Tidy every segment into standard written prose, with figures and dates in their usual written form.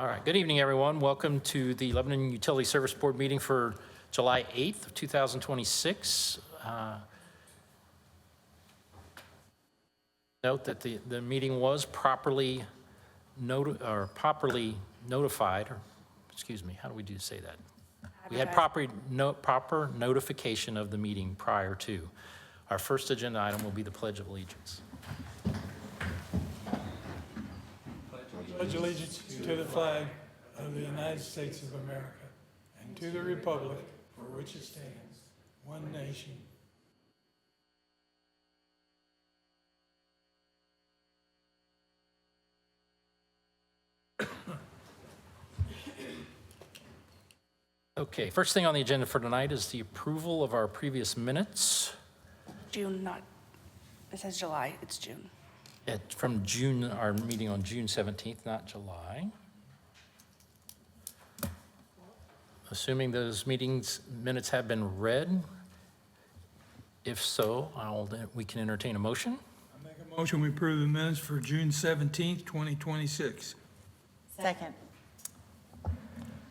All right, good evening, everyone. Welcome to the Lebanon Utility Service Board meeting for July 8th, of 2026. Note that the meeting was properly notified, or excuse me, how do we say that? We had proper notification of the meeting prior to. Our first agenda item will be the Pledge of Allegiance. Pledge allegiance to the flag of the United States of America and to the republic for which it stands, one nation. Okay, first thing on the agenda for tonight is the approval of our previous minutes. June, not, it says July, it's June. From June, our meeting on June 17th, not July. Assuming those minutes have been read. If so, we can entertain a motion. I make a motion we approve the minutes for June 17th, 2026. Second.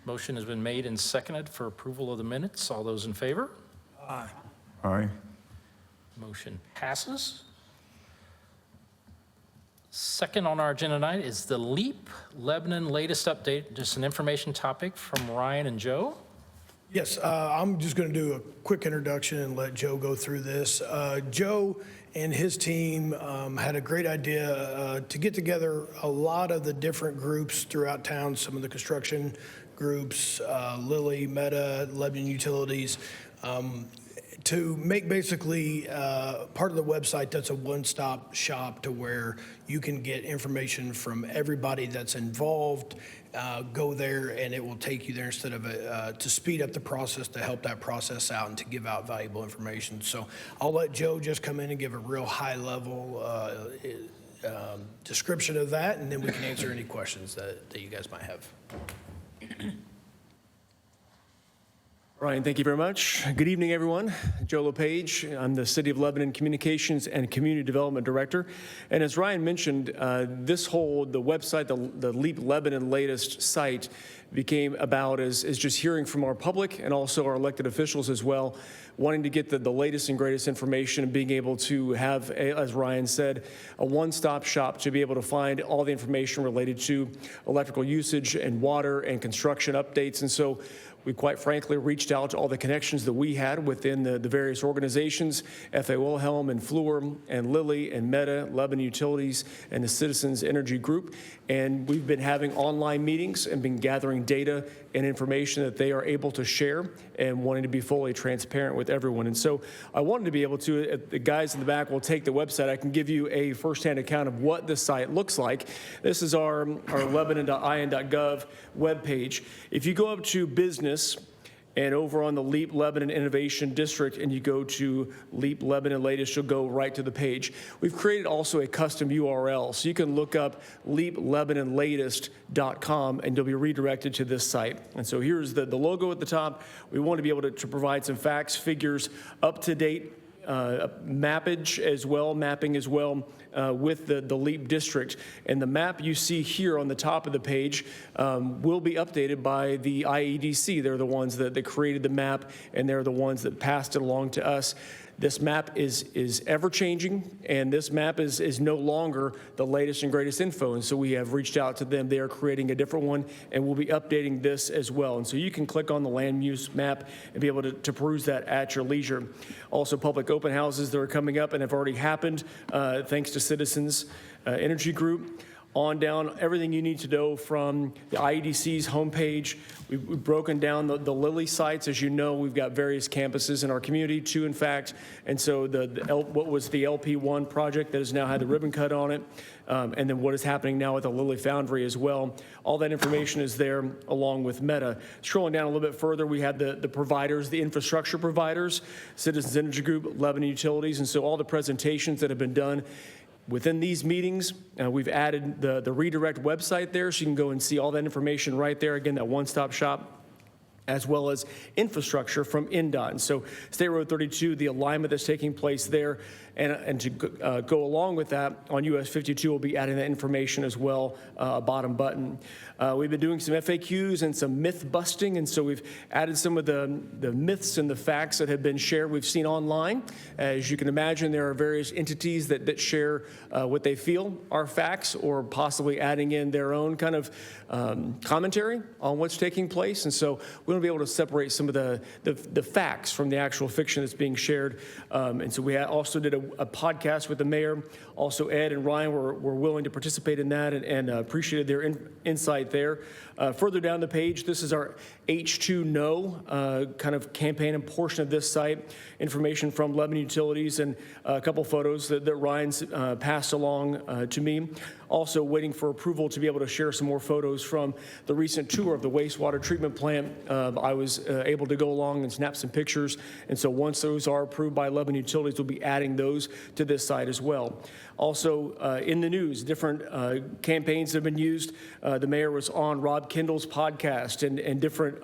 Motion has been made and seconded for approval of the minutes. All those in favor? Aye. Aye. Motion passes. Second on our agenda tonight is the LEAP Lebanon latest update, just an information topic from Ryan and Joe. Yes, I'm just going to do a quick introduction and let Joe go through this. Joe and his team had a great idea to get together a lot of the different groups throughout town, some of the construction groups, Lilly, Meta, Lebanon Utilities, to make basically part of the website that's a one-stop shop to where you can get information from everybody that's involved. Go there and it will take you there instead of to speed up the process, to help that process out and to give out valuable information. So I'll let Joe just come in and give a real high-level description of that, and then we can answer any questions that you guys might have. Ryan, thank you very much. Good evening, everyone. Joe LePage. I'm the City of Lebanon Communications and Community Development Director. And as Ryan mentioned, the website, the LEAP Lebanon latest site became about as just hearing from our public and also our elected officials as well, wanting to get the latest and greatest information and being able to have, as Ryan said, a one-stop shop to be able to find all the information related to electrical usage and water and construction updates. And so we quite frankly reached out to all the connections that we had within the various organizations, F.A. Wilhelm and Fluor and Lilly and Meta, Lebanon Utilities, and the Citizens Energy Group. And we've been having online meetings and been gathering data and information that they are able to share and wanting to be fully transparent with everyone. And so I wanted to be able to, the guys in the back will take the website. I can give you a firsthand account of what the site looks like. This is our lebanon.in.gov webpage. If you go up to business and over on the LEAP Lebanon Innovation District and you go to LEAP Lebanon Latest, you'll go right to the page. We've created also a custom URL, so you can look up leaplebanonlatest.com and you'll be redirected to this site. And so here's the logo at the top. We want to be able to provide some facts, figures, up-to-date mapping as well with the LEAP district. And the map you see here on the top of the page will be updated by the IEDC. They're the ones that created the map, and they're the ones that passed it along to us. This map is ever-changing, and this map is no longer the latest and greatest info. And so we have reached out to them. They are creating a different one, and we'll be updating this as well. And so you can click on the land use map and be able to peruse that at your leisure. Also, public open houses that are coming up and have already happened, thanks to Citizens Energy Group. On down, everything you need to know from the IEDC's homepage. We've broken down the Lilly sites. As you know, we've got various campuses in our community, two in fact. And so what was the LP1 project that has now had the ribbon cut on it, and then what is happening now with the Lilly Foundry as well. All that information is there along with Meta. Scrolling down a little bit further, we have the providers, the infrastructure providers, Citizens Energy Group, Lebanon Utilities, and so all the presentations that have been done within these meetings, we've added the redirect website there, so you can go and see all that information right there. Again, that one-stop shop. as well as infrastructure from NDOT. And so State Road 32, the alignment that's taking place there, and to go along with that, on US 52, we'll be adding that information as well, bottom button. We've been doing some FAQs and some myth busting, and so we've added some of the myths and the facts that have been shared we've seen online. As you can imagine, there are various entities that share what they feel are facts, or possibly adding in their own kind of commentary on what's taking place. And so we want to be able to separate some of the facts from the actual fiction that's being shared. And so we also did a podcast with the mayor. Also, Ed and Ryan were willing to participate in that, and appreciated their insight there. Further down the page, this is our H2 No kind of campaign and portion of this site. Information from Lebanon Utilities and a couple photos that Ryan's passed along to me. Also waiting for approval to be able to share some more photos from the recent tour of the wastewater treatment plant. I was able to go along and snap some pictures. And so once those are approved by Lebanon Utilities, we'll be adding those to this site as well. Also in the news, different campaigns have been used. The mayor was on Rob Kendall's podcast, and different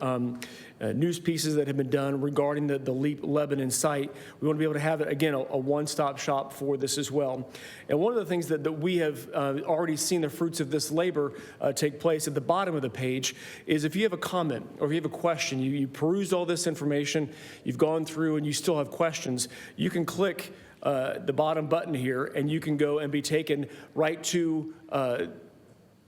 news pieces that have been done regarding the LEAP Lebanon site. We want to be able to have, again, a one-stop shop for this as well. And one of the things that we have already seen the fruits of this labor take place at the bottom of the page is if you have a comment or if you have a question, you perused all this information, you've gone through and you still have questions, you can click the bottom button here and you can go and be taken right to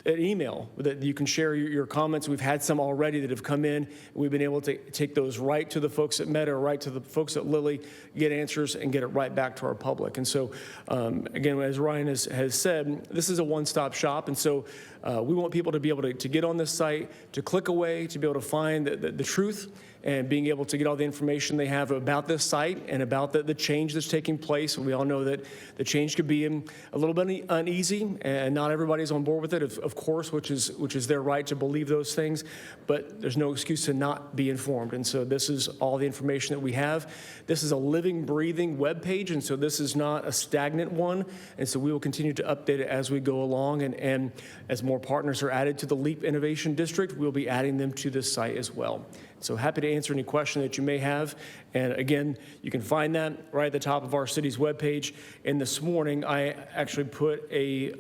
an email that you can share your comments. We've had some already that have come in. We've been able to take those right to the folks at Meta, or right to the folks at Lilly, get answers and get it right back to our public. And so, again, as Ryan has said, this is a one-stop shop. And so we want people to be able to get on this site, to click away, to be able to find the truth, and being able to get all the information they have about this site and about the change that's taking place. And we all know that the change could be a little bit uneasy, and not everybody's on board with it, of course, which is their right to believe those things, but there's no excuse to not be informed. And so this is all the information that we have. This is a living, breathing web page, and so this is not a stagnant one. And so we will continue to update it as we go along, and as more partners are added to the LEAP Innovation District, we'll be adding them to this site as well. So happy to answer any question that you may have. And again, you can find that right at the top of our city's webpage. And this morning, I actually put a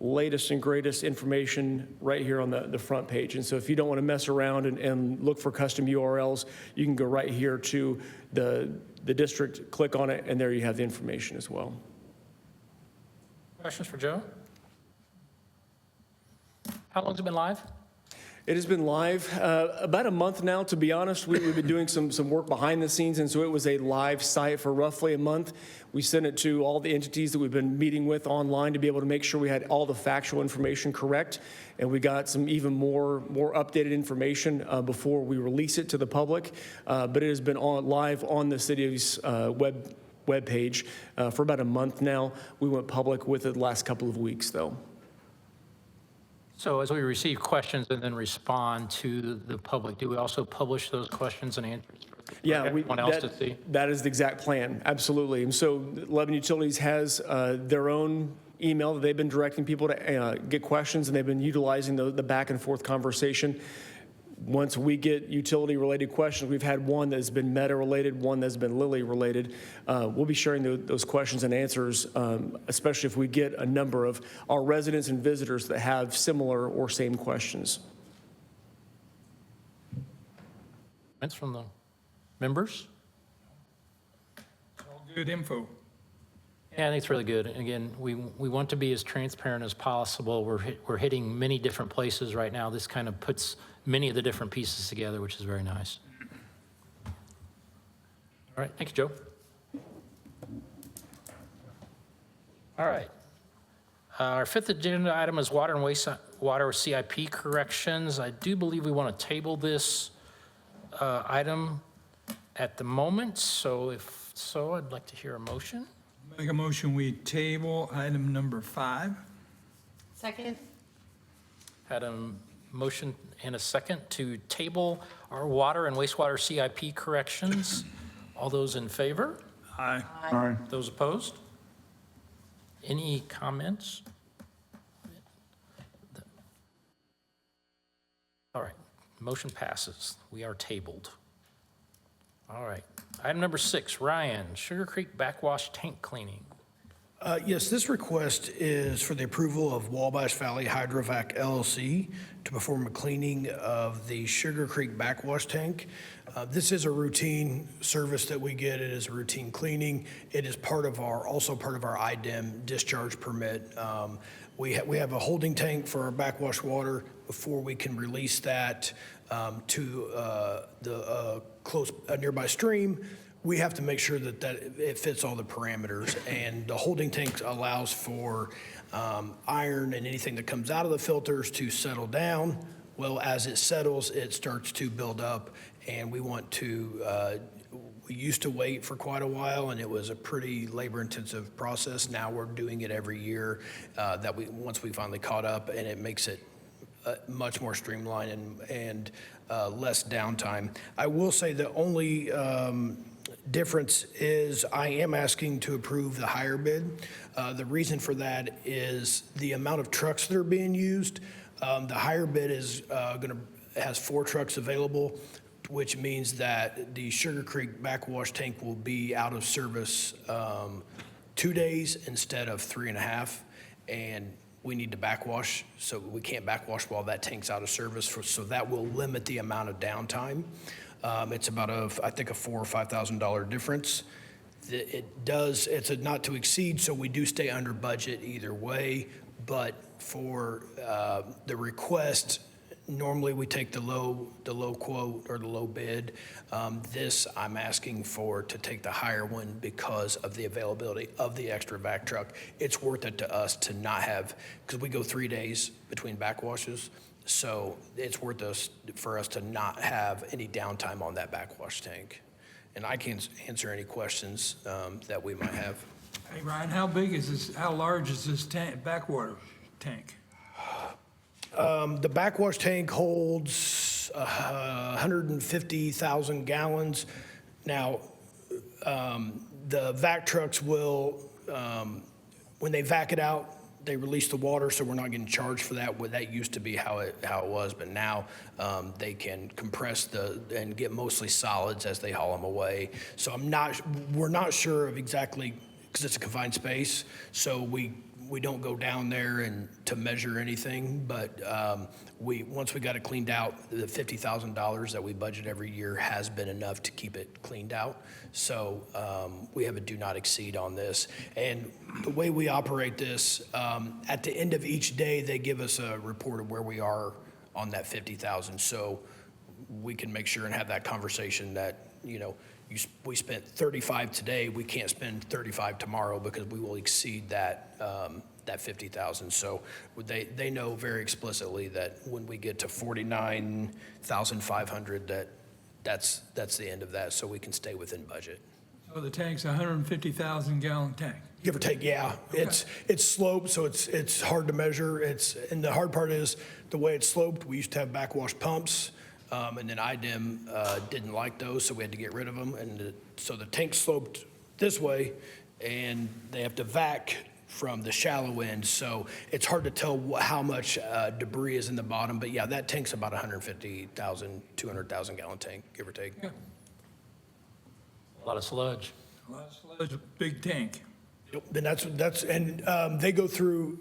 latest and greatest information right here on the front page. And so if you don't want to mess around and look for custom URLs, you can go right here to the district, click on it, and there you have the information as well. Questions for Joe? How long has it been live? It has been live about a month now, to be honest. We've been doing some work behind the scenes, and so it was a live site for roughly a month. We sent it to all the entities that we've been meeting with online to be able to make sure we had all the factual information correct, and we got some even more updated information before we release it to the public. But it has been live on the city's web page for about a month now. We went public with it the last couple of weeks, though. So as we receive questions and then respond to the public, do we also publish those questions and answers for everyone else to see? That is the exact plan, absolutely. And so Lebanon Utilities has their own email that they've been directing people to get questions, and they've been utilizing the back and forth conversation. Once we get utility-related questions, we've had one that's been Meta-related, one that's been Lilly-related. We'll be sharing those questions and answers, especially if we get a number of our residents and visitors that have similar or same questions. Comments from the members? All good info. Yeah, I think it's really good. And again, we want to be as transparent as possible. We're hitting many different places right now. This kind of puts many of the different pieces together, which is very nice. All right, thank you, Joe. All right. Our fifth agenda item is water and wastewater CIP corrections. I do believe we want to table this item at the moment. So if so, I'd like to hear a motion. Make a motion, we table item number 5. Second? Had a motion and a second to table our water and wastewater CIP corrections. All those in favor? Aye. Aye. Those opposed? Any comments? All right, Motion passes. We are tabled. All right. Item number 6, Ryan, Sugar Creek Backwash Tank Cleaning. Yes, this request is for the approval of Wabash Valley Hydrovac LLC to perform a cleaning of the Sugar Creek backwash tank. This is a routine service that we get. It is a routine cleaning. It is also part of our IDEM discharge permit. We have a holding tank for our backwash water. Before we can release that to the nearby stream, we have to make sure that it fits all the parameters. And the holding tank allows for iron and anything that comes out of the filters to settle down. Well, as it settles, it starts to build up, and we used to wait for quite a while, and it was a pretty labor-intensive process. Now we're doing it every year once we finally caught up, and it makes it much more streamlined and less downtime. I will say the only difference is I am asking to approve the higher bid. The reason for that is the amount of trucks that are being used. The higher bid has 4 trucks available, which means that the Sugar Creek backwash tank will be out of service 2 days instead of 3.5. And we need to backwash, so we can't backwash while that tank's out of service. So that will limit the amount of downtime. It's about I think a $4,000 or $5,000 difference. It's a not to exceed, so we do stay under budget either way. But for the request, normally we take the low quote or the low bid. This I'm asking to take the higher one because of the availability of the extra vac truck. It's worth it to us to not have, because we go 3 days between backwashes. So it's worth for us to not have any downtime on that backwash tank. And I can answer any questions that we might have. Hey, Ryan, how large is this backwater tank? The backwash tank holds 150,000 gallons. Now, the vac trucks will, when they vac it out, they release the water, so we're not getting charged for that. Well, that used to be how it was, but now they can compress and get mostly solids as they haul them away. So we're not sure of exactly, because it's a confined space, so we don't go down there and to measure anything, but once we got it cleaned out, the $50,000 that we budget every year has been enough to keep it cleaned out. So we have a do not exceed on this. And the way we operate this, at the end of each day, they give us a report of where we are on that 50,000. So we can make sure and have that conversation that, we spent 35 today, we can't spend 35 tomorrow because we will exceed that 50,000. So they know very explicitly that when we get to 49,500, that's the end of that, so we can stay within budget. So the tank's a 150,000 gallon tank. Give or take, yeah. Okay. It's sloped, so it's hard to measure. And the hard part is the way it's sloped. We used to have backwash pumps. And then IDEM didn't like those, so we had to get rid of them. And so the tank sloped this way, and they have to vac from the shallow end. So it's hard to tell how much debris is in the bottom. But yeah, that tank's about 150,000, 200,000 gallon tank, give or take. Yeah. A lot of sludge. A lot of sludge, a big tank. And they go through,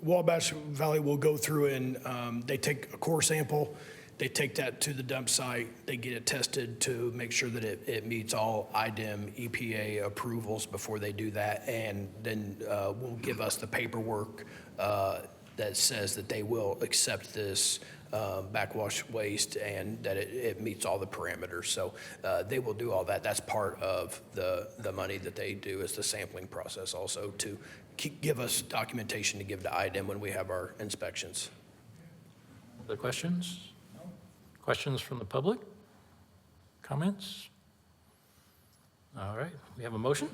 Wabash Valley will go through and they take a core sample. They take that to the dump site, they get it tested to make sure that it meets all IDEM, EPA approvals before they do that, and then will give us the paperwork that says that they will accept this backwash waste and that it meets all the parameters. So they will do all that. That's part of the money that they do is the sampling process also to give us documentation to give to IDEM when we have our inspections. Other questions? Questions from the public? Comments? All right, we have a motion.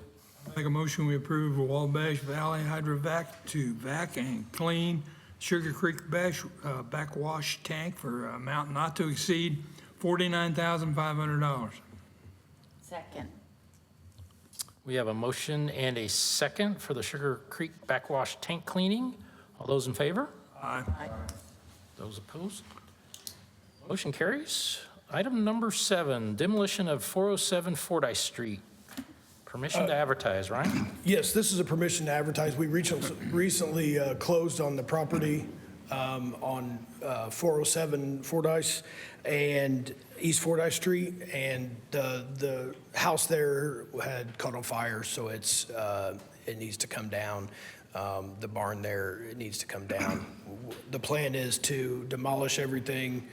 Make a motion, we approve a Wabash Valley Hydrovac to vac and clean Sugar Creek backwash tank for an amount not to exceed $49,500. Second. We have a motion and a second for the Sugar Creek backwash tank cleaning. All those in favor? Aye. Those opposed? Motion carries. Item number 7, demolition of 407 Fordyce Street. Permission to advertise, Ryan? Yes, this is a permission to advertise. We recently closed on the property on 407 Fordyce and East Fordyce Street, and the house there had caught on fire, so it needs to come down. The barn there, it needs to come down. The plan is to demolish everything,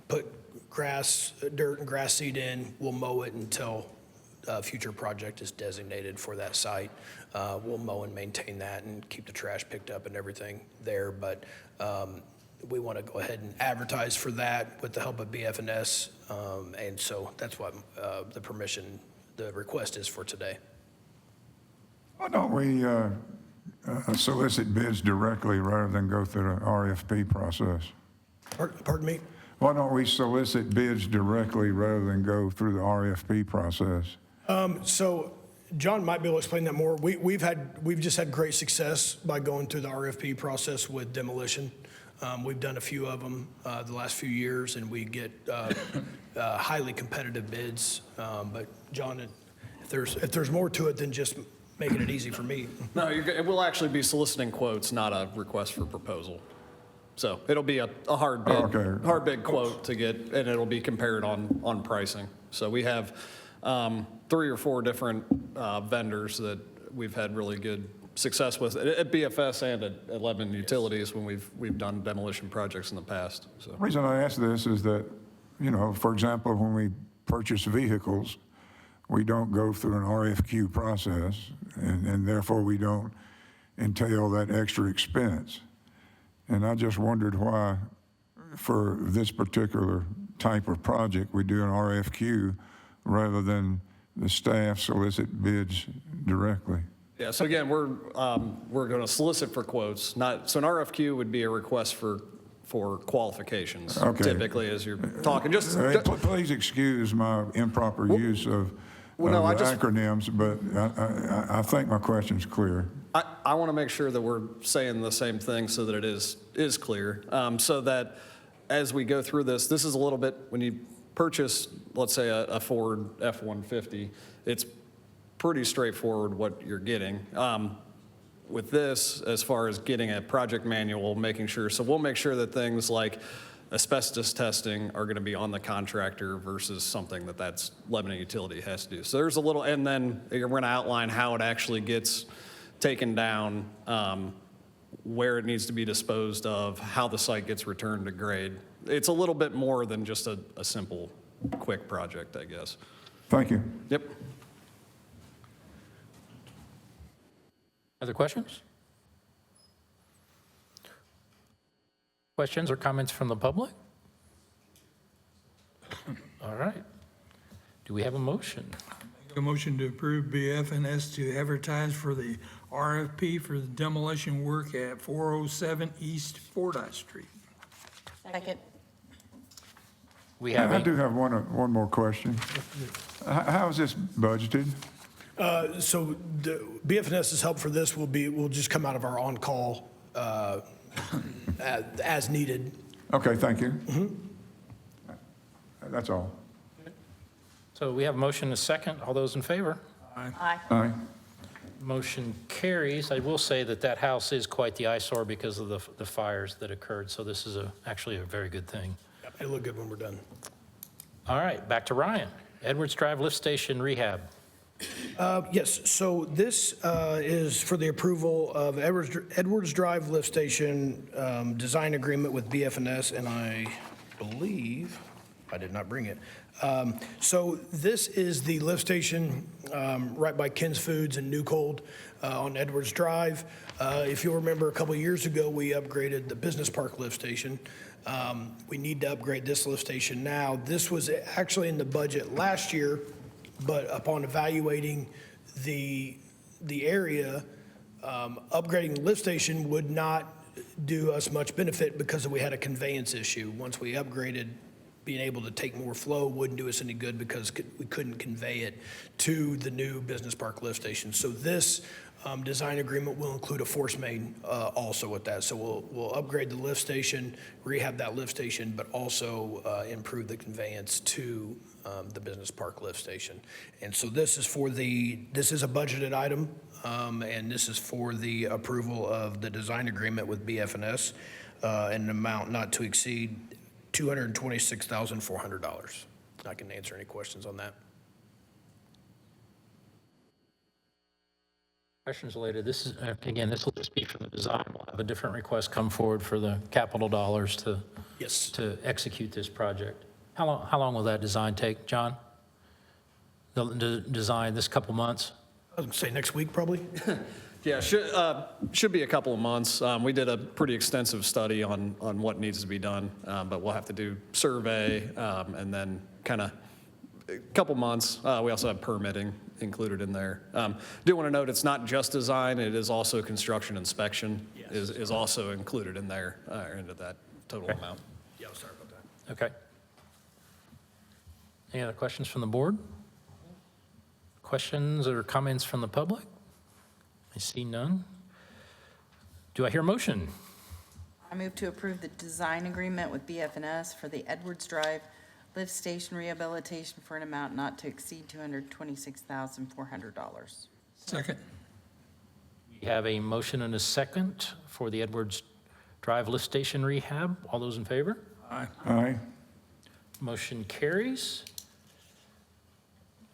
put grass, dirt and grass seed in. We'll mow it until a future project is designated for that site. We'll mow and maintain that and keep the trash picked up and everything there. But we want to go ahead and advertise for that with the help of BF&S. And so that's what the request is for today. Why don't we solicit bids directly rather than go through the RFP process? Pardon me? Why don't we solicit bids directly rather than go through the RFP process? So John might be able to explain that more. We've just had great success by going through the RFP process with demolition. We've done a few of them the last few years, and we get highly competitive bids. But John, if there's more to it than just making it easy for me. No, we'll actually be soliciting quotes, not a request for proposal. So it'll be a hard bid, Okay. hard bid quote to get, and it'll be compared on pricing. So we have 3 or 4 different vendors that we've had really good success with at BFS and at Lebanon Utilities when we've done demolition projects in the past. So The reason I ask this is that, for example, when we purchase vehicles, we don't go through an RFQ process, and therefore we don't entail that extra expense. And I just wondered why, for this particular type of project, we do an RFQ rather than the staff solicit bids directly. yeah, so again, we're going to solicit for quotes. So an RFQ would be a request for qualifications. Okay. Typically, as you're talking, Please excuse my improper use of Well, no, acronyms, but I think my question's clear. I want to make sure that we're saying the same thing so that it is clear. So that as we go through this is a little bit, when you purchase, let's say, a Ford F-150, it's pretty straightforward what you're getting. With this, as far as getting a project manual, so we'll make sure that things like asbestos testing are going to be on the contractor versus something that's Lebanon Utility has to do. So there's a little, and then we're going to outline how it actually gets taken down, where it needs to be disposed of, how the site gets returned to grade. It's a little bit more than just a simple, quick project, I guess. Thank you. Yep. Other questions? Questions or comments from the public? All right. Do we have a motion? A motion to approve BF&S to advertise for the RFP for the demolition work at 407 East Fordyce Street. Second. We have I do have one more question. How is this budgeted? So the BF&S's help for this will just come out of our on-call as needed. Okay, thank you. That's all. So we have a motion and a second. All those in favor? Aye. Aye. Motion carries. I will say that house is quite the eyesore because of the fires that occurred, so this is actually a very good thing. It'll look good when we're done. All right, back to Ryan. Edwards Drive Lift Station Rehab. Yes, so this is for the approval of Edwards Drive Lift Station design agreement with BF&S, and I believe, I did not bring it. So this is the lift station right by Ken's Foods and New Cold on Edwards Drive. If you'll remember, a couple of years ago, we upgraded the Business Park lift station. We need to upgrade this lift station now. This was actually in the budget last year, but upon evaluating the area, upgrading the lift station would not do us much benefit because we had a conveyance issue. Once we upgraded being able to take more flow wouldn't do us any good because we couldn't convey it to the new business park lift station. So this design agreement will include a force main also with that. So we'll upgrade the lift station, rehab that lift station, but also improve the conveyance to the business park lift station. And so this is a budgeted item, and this is for the approval of the design agreement with BF&S in an amount not to exceed $226,400. I can answer any questions on that. Questions related, this is, again, this will just be for the design. We'll have a different request come forward for the capital dollars to Yes. execute this project. How long will that design take, John? The design, this couple months? I was going to say next week, probably. Yeah, should be a couple of months. We did a pretty extensive study on what needs to be done, but we'll have to do survey and then kind of a couple months. We also have permitting included in there. Do want to note it's not just design, it is also construction inspection is also included in there, into that total amount. Yeah, sorry about that. Okay. Any other questions from the board? Questions or comments from the public? I see none. Do I hear a motion? I move to approve the design agreement with BF&S for the Edwards Drive lift station rehabilitation for an amount not to exceed $226,400. Second. We have a motion and a second for the Edwards Drive lift station rehab. All those in favor? Aye. Motion carries.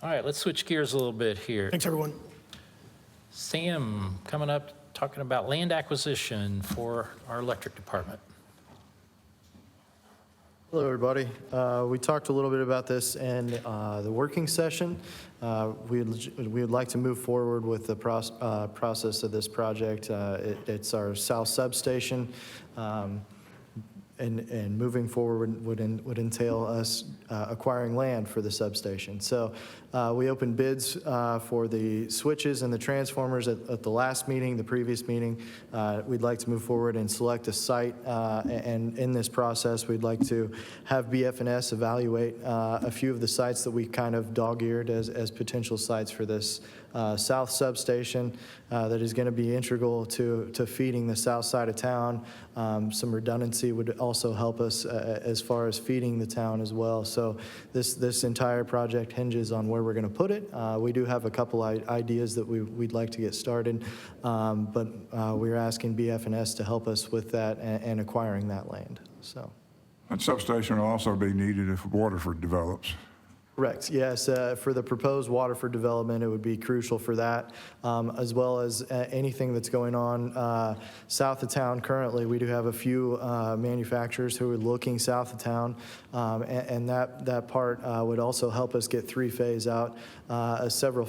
All right, let's switch gears a little bit here. Thanks, everyone. Sam, coming up, talking about land acquisition for our electric department. Hello, everybody. We talked a little bit about this in the working session. We would like to move forward with the process of this project. It's our south substation. And moving forward would entail us acquiring land for the substation. So we opened bids for the switches and the transformers at the last meeting, the previous meeting. We'd like to move forward and select a site, and in this process, we'd like to have BF&S evaluate a few of the sites that we kind of dog-eared as potential sites for this south substation that is going to be integral to feeding the south side of town. Some redundancy would also help us as far as feeding the town as well. So this entire project hinges on where we're going to put it. We do have a couple ideas that we'd like to get started, but we're asking BF&S to help us with that and acquiring that land. So. That substation will also be needed if Waterford develops. Correct, yes. For the proposed Waterford development, it would be crucial for that, as well as anything that's going on south of town currently. We do have a few manufacturers who are looking south of town, and that part would also help us get three-phase out, several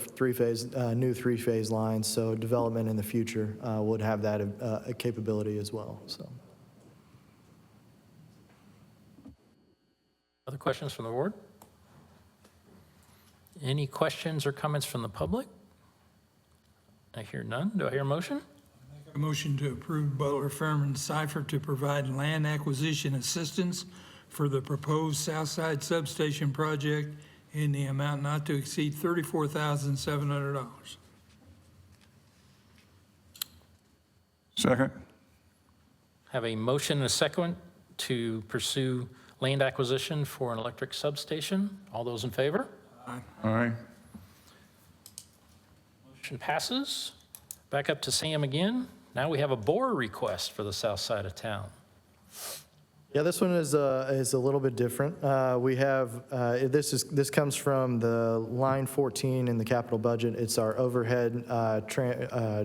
new three-phase lines, so development in the future would have that capability as well. So. Other questions from the board? Any questions or comments from the public? I hear none. Do I hear a motion? A motion to approve Butler, Fairman, Cipher to provide land acquisition assistance for the proposed Southside Substation project in the amount not to exceed $34,700. Second? Have a motion and a second to pursue land acquisition for an electric substation. All those in favor? Aye. Motion passes. Back up to Sam again. Now we have a bore request for the south side of town. Yeah, this one is a little bit different. We have this comes from the line 14 in the capital budget. It's our overhead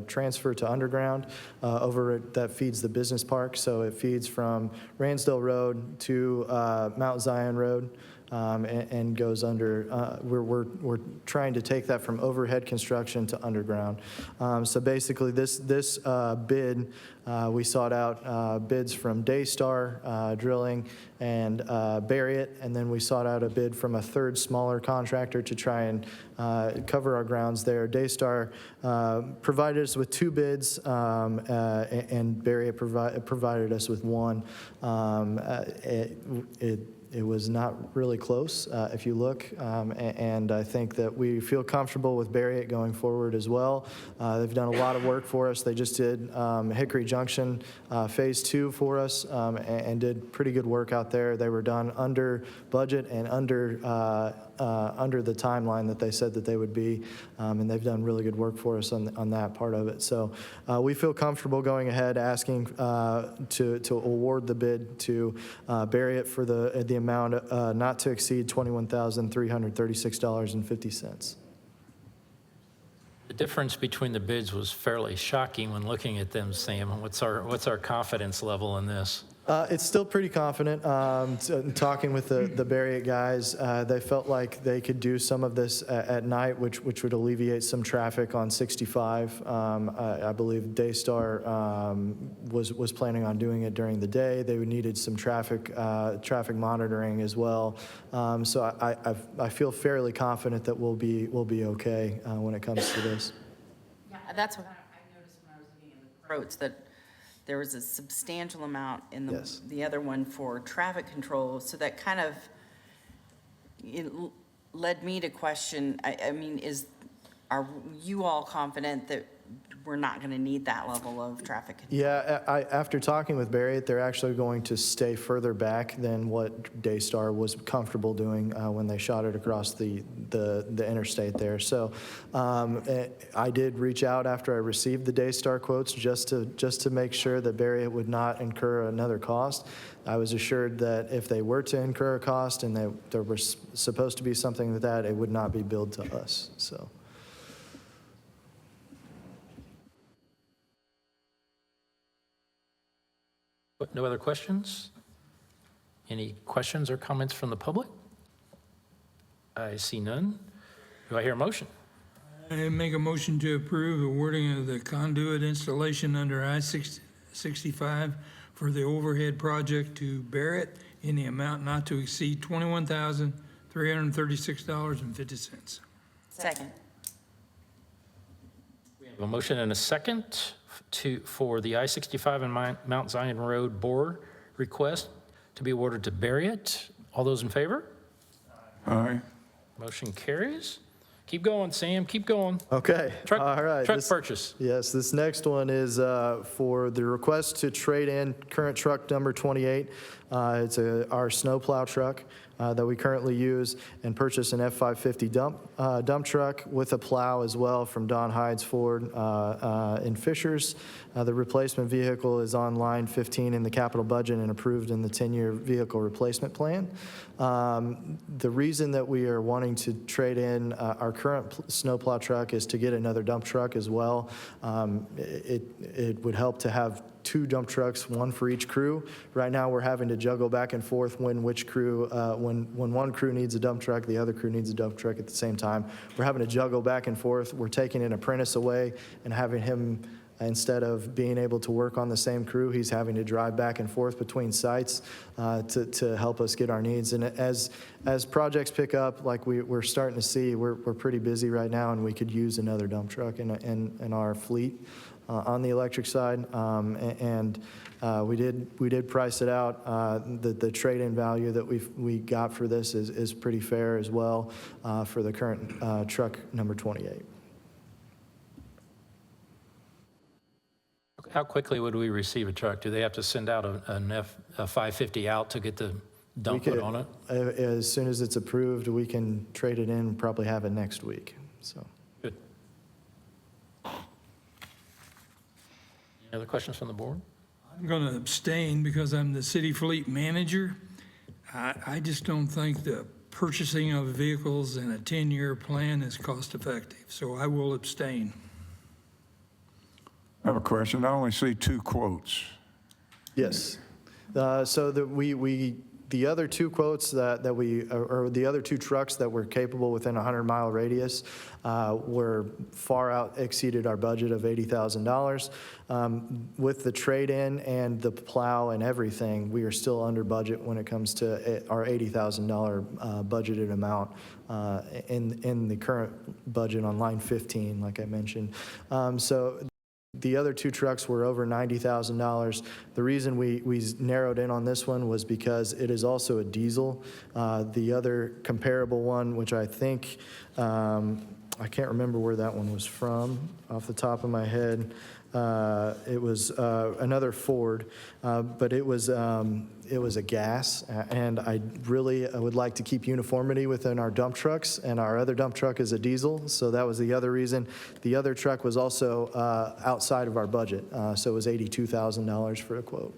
transfer to underground that feeds the business park. So it feeds from Ransdale Road to Mount Zion Road. And goes under, we're trying to take that from overhead construction to underground. So basically this bid, we sought out bids from Daystar Drilling and Barriott, and then we sought out a bid from a third smaller contractor to try and cover our grounds there. Daystar provided us with two bids, and Barriott provided us with one. it was not really close, if you look. And I think that we feel comfortable with Barriott going forward as well. They've done a lot of work for us. They just did Hickory Junction Phase 2 for us, and did pretty good work out there. They were done under budget and under the timeline that they said that they would be, and they've done really good work for us on that part of it. So we feel comfortable going ahead asking to award the bid to Barriott for the amount not to exceed $21,336.50. The difference between the bids was fairly shocking when looking at them, Sam. What's our confidence level in this? It's still pretty confident. Talking with the Barriott guys, they felt like they could do some of this at night, which would alleviate some traffic on 65. I believe Daystar was planning on doing it during the day. They needed some traffic monitoring as well. So I feel fairly confident that we'll be okay when it comes to this. Yeah, that's what I noticed when I was looking at the quotes, that there was a substantial amount in Yes. the other one for traffic control, so that kind of led me to question, I mean, are you all confident that we're not going to need that level of traffic control? Yeah, after talking with Barriott, they're actually going to stay further back than what Daystar was comfortable doing when they shot it across the interstate there. So I did reach out after I received the Daystar quotes just to make sure that Barriott would not incur another cost. I was assured that if they were to incur a cost and there was supposed to be something with that, it would not be billed to us. So. No other questions? Any questions or comments from the public? I see none. Do I hear a motion? I make a motion to approve awarding of the conduit installation under I-65 for the overhead project to Barrett in the amount not to exceed $21,336.50. Second. We have a motion and a second for the I-65 and Mount Zion Road bore request to be awarded to Barriott. All those in favor? Aye. Motion carries. Keep going, Sam, keep going. Okay, Truck, all right. truck purchase. Yes, this next one is for the request to trade in current truck number 28. It's our snowplow truck that we currently use, and purchase an F-550 dump truck with a plow as well from Don Hyde's Ford in Fishers. The replacement vehicle is on line 15 in the capital budget and approved in the 10-year vehicle replacement plan. The reason that we are wanting to trade in our current snowplow truck is to get another dump truck as well. It would help to have two dump trucks, one for each crew. Right now, we're having to juggle back and forth when one crew needs a dump truck, the other crew needs a dump truck at the same time. We're having to juggle back and forth. We're taking an apprentice away and having him, instead of being able to work on the same crew, he's having to drive back and forth between sites to help us get our needs. And as projects pick up, like we're starting to see, we're pretty busy right now, and we could use another dump truck in our fleet on the electric side. We did price it out. The trade-in value that we got for this is pretty fair as well for the current truck number 28. How quickly would we receive a truck? Do they have to send out a 550 out to get the dump put on it? As soon as it's approved, we can trade it in, probably have it next week, so. Good. Any other questions from the board? I'm going to abstain because I'm the city fleet manager. I just don't think the purchasing of vehicles in a 10-year plan is cost-effective, so I will abstain. I have a question. I only see two quotes. Yes. So the other two quotes or the other two trucks that were capable within a 100-mile radius were far out exceeded our budget of $80,000. With the trade-in and the plow and everything, we are still under budget when it comes to our $80,000 budgeted amount in the current budget on line 15, like I mentioned. So The other two trucks were over $90,000. The reason we narrowed in on this one was because it is also a diesel. The other comparable one, which I think, I can't remember where that one was from off the top of my head. It was another Ford, but it was a gas, and I would like to keep uniformity within our dump trucks, and our other dump truck is a diesel, so that was the other reason. The other truck was also outside of our budget, so it was $82,000 for a quote.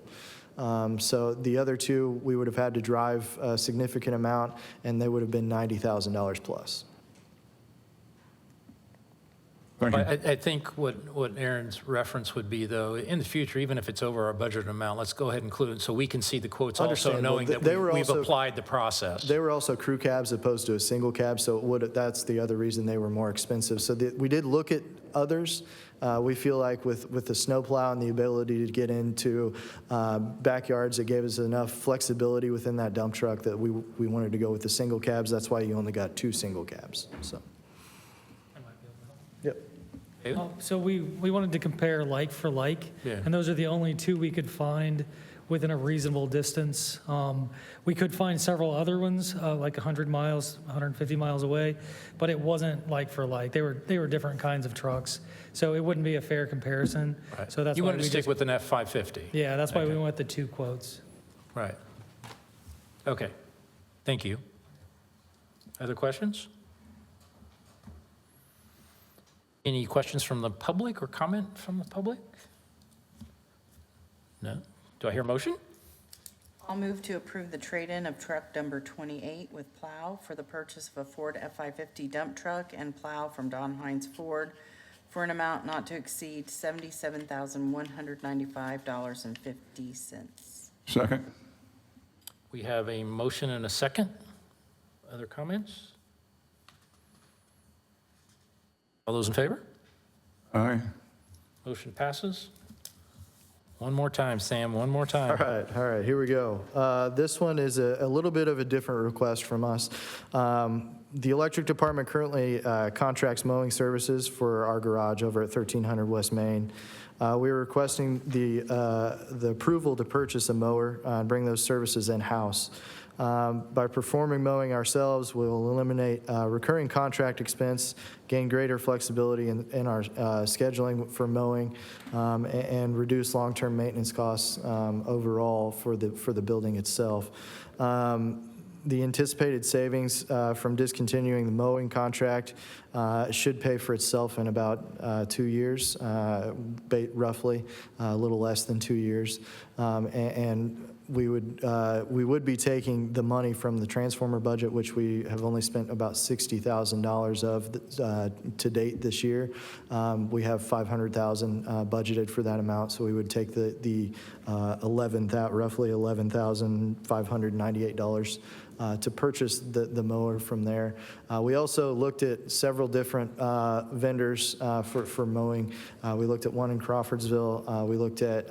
So the other two, we would have had to drive a significant amount, and they would have been $90,000 plus. Thank you. I think what Aaron's reference would be, though, in the future, even if it's over our budget amount, let's go ahead and include it so we can see the quotes also, Understandable. knowing that They were we've also- applied the process. They were also crew cabs opposed to a single cab, so that's the other reason they were more expensive. So we did look at others. We feel like with the snowplow and the ability to get into backyards, it gave us enough flexibility within that dump truck that we wanted to go with the single cabs. That's why you only got 2 single cabs, so. Yep. David? So we wanted to compare like for like, Yeah. and those are the only two we could find within a reasonable distance. We could find several other ones, like 100 miles, 150 miles away, but it wasn't like for like. They were different kinds of trucks, so it wouldn't be a fair comparison. Right. So that's You why wanted to we stick just, with an F-550? yeah, that's why we Okay. went with the 2 quotes. Right. Okay. Thank you. Other questions? Any questions from the public or comment from the public? No? Do I hear a motion? I'll move to approve the trade-in of truck number 28 with plow for the purchase of a Ford F-550 dump truck and plow from Don Hines Ford for an amount not to exceed $77,195.50. Second? We have a motion and a second. Other comments? All those in favor? Aye. Motion passes. One more time, Sam, one more time. All right, here we go. This one is a little bit of a different request from us. The electric department currently contracts mowing services for our garage over at 1300 West Main. We're requesting the approval to purchase a mower and bring those services in-house. By performing mowing ourselves, we'll eliminate recurring contract expense, gain greater flexibility in our scheduling for mowing, and reduce long-term maintenance costs overall for the building itself. The anticipated savings from discontinuing the mowing contract should pay for itself in about 2 years, roughly, a little less than 2 years. And we would be taking the money from the transformer budget, which we have only spent about $60,000 of to date this year. We have $500,000 budgeted for that amount, so we would take the roughly $11,598 to purchase the mower from there. We also looked at several different vendors for mowing. We looked at one in Crawfordsville. We looked at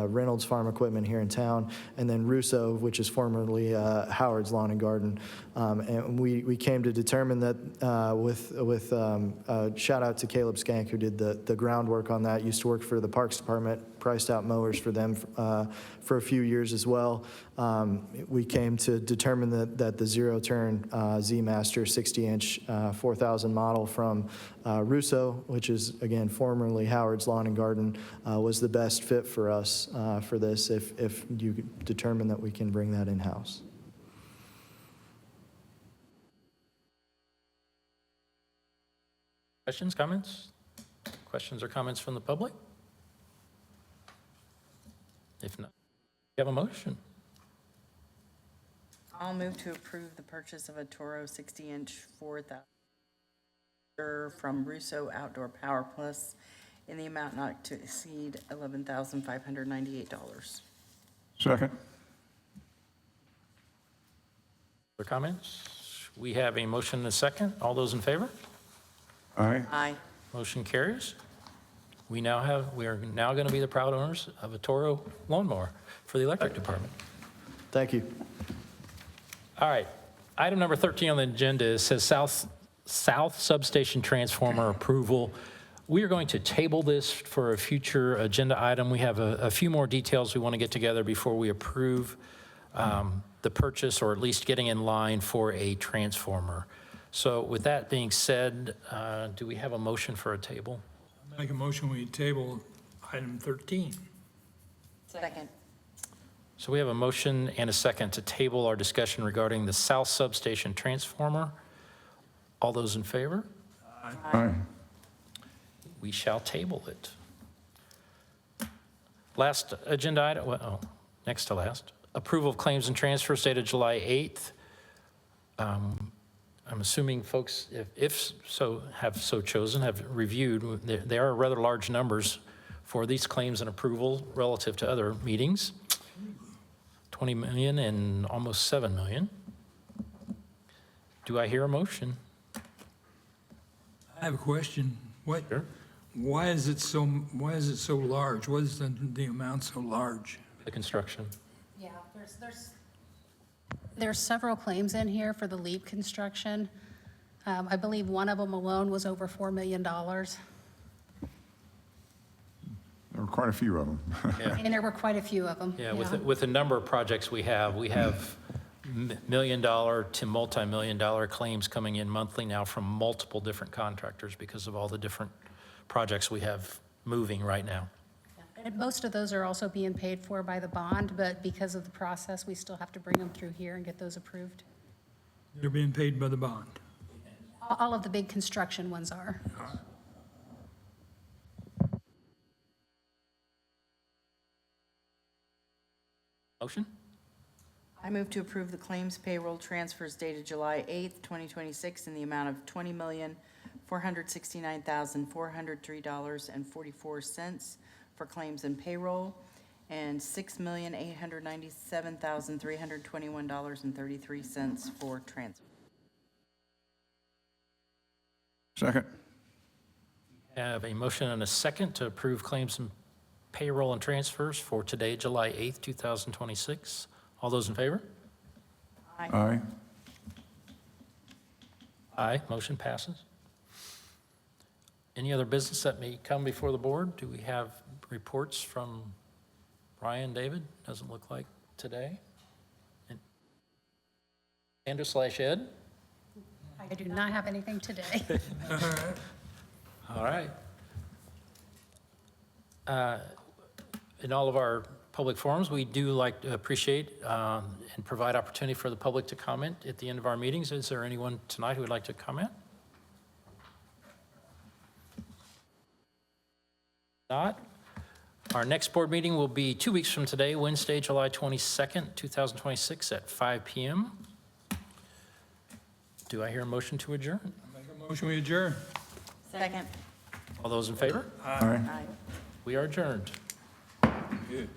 Reynolds Farm Equipment here in town, and then Russo, which is formerly Howard's Lawn and Garden. And we came to determine that with shout out to Caleb Skank, who did the groundwork on that, used to work for the Parks Department, priced out mowers for them for a few years as well. We came to determine that the zero-turn Z-Master 60-inch 4,000 model from Russo, which is, again, formerly Howard's Lawn and Garden, was the best fit for us for this if you determine that we can bring that in-house. Questions, comments? Questions or comments from the public? If not, you have a motion. I'll move to approve the purchase of a Toro 60-inch 4,000 from Russo Outdoor Power Plus in the amount not to exceed $11,598. Second? Other comments? We have a motion and a second. All those in favor? Aye. Aye. Motion carries. We are now going to be the proud owners of a Toro lawnmower for the electric department. Thank you. All right. Item number 13 on the agenda says South Substation Transformer Approval. we are going to table this for a future agenda item. We have a few more details we want to get together before we approve the purchase, or at least getting in line for a transformer. So with that being said, do we have a motion for a table? Make a motion, we table item 13. Second. So we have a motion and a second to table our discussion regarding the South Substation transformer. All those in favor? Aye. We shall table it. Last agenda item, next to last. Approval of claims and transfers dated July 8th. I'm assuming folks, if so, have so chosen, have reviewed. There are rather large numbers for these claims and approval relative to other meetings. 20 million and almost 7 million. Do I hear a motion? I have a question. Sure. Why is it so large? What is the amount so large? The construction. Yeah, there's several claims in here for the LEAP construction. I believe one of them alone was over $4 million, There were quite a few of them. and there were quite a few of them. Yeah, with the number of projects we have million-dollar to multi-million-dollar claims coming in monthly now from multiple different contractors because of all the different projects we have moving right now. And most of those are also being paid for by the bond, but because of the process, we still have to bring them through here and get those approved. They're being paid by the bond. All of the big construction ones are. Motion? I move to approve the claims payroll transfers dated July 8th, 2026 in the amount of $20,469,403.44 for claims and payroll, and $6,897,321.33 for transfer. Second. Have a motion and a second to approve claims and payroll and transfers for today, July 8th, 2026. All those in favor? Aye. Aye, motion passes. Any other business that may come before the board? Do we have reports from Ryan, David? Doesn't look like today. Andrew/Ed? I do not have anything today. All right. In all of our public forums, we do like to appreciate and provide opportunity for the public to comment at the end of our meetings. Is there anyone tonight who would like to comment? Not. Our next board meeting will be 2 weeks from today, Wednesday, July 22nd, 2026 at 5 p.m. Do I hear a motion to adjourn? Make a motion, we adjourn. Second. All those in favor? Aye. Aye. We are adjourned. Good.